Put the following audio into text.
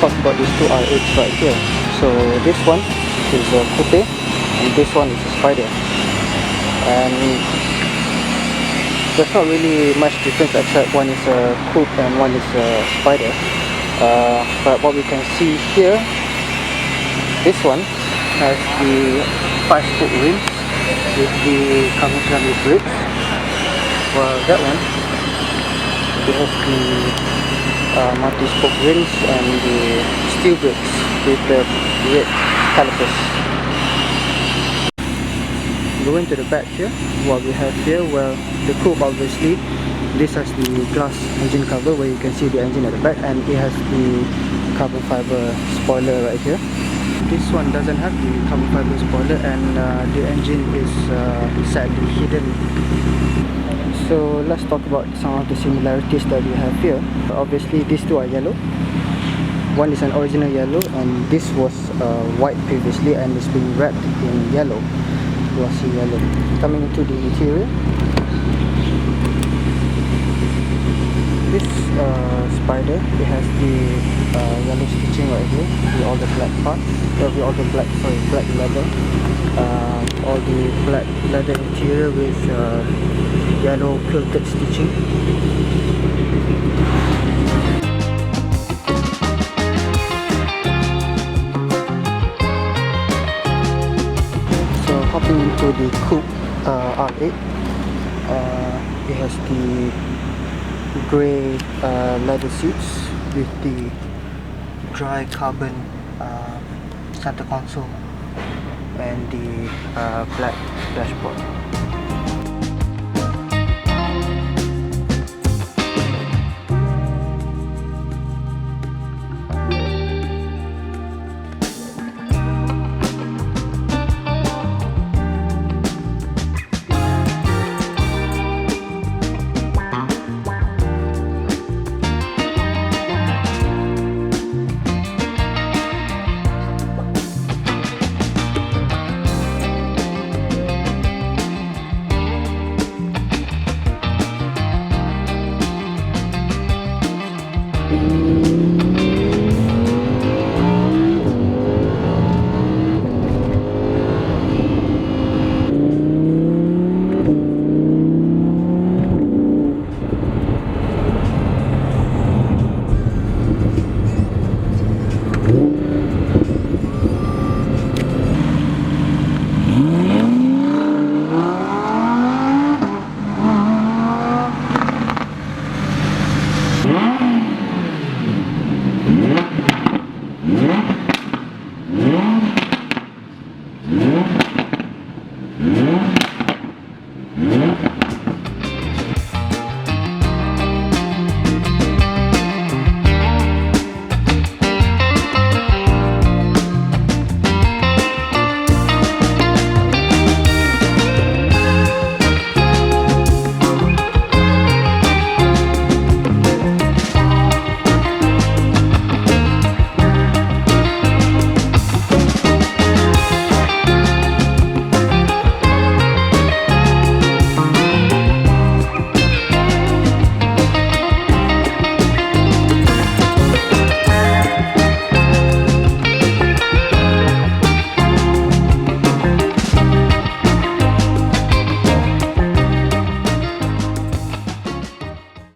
talk about these two R8s right here. So this one is a Coupe and this one is a Spyder, and there's not really much difference except one is a Coupe and one is a Spyder. But what we can see here, this one has the 5-spoke rims with the carbon ceramic brakes, while that one it has the multi-spoke rims and the steel brakes with the red calipers. Going to the back here, what we have here, well, the Coupe, obviously this has the glass engine cover where you can see the engine at the back, and it has the carbon fiber spoiler right here. This one doesn't have the carbon fiber spoiler, and the engine is sadly hidden. So let's talk about some of the similarities that we have here. Obviously these two are yellow. One is an original yellow, and this was white previously, and it's been wrapped in yellow, glossy yellow. Coming into the interior, this Spyder, it has the yellow stitching right here with all the black parts, with all the black leather, all the black leather interior with yellow quilted stitching. So hopping into the Coupe R8, it has the grey leather seats with the dry carbon center console and the black dashboard.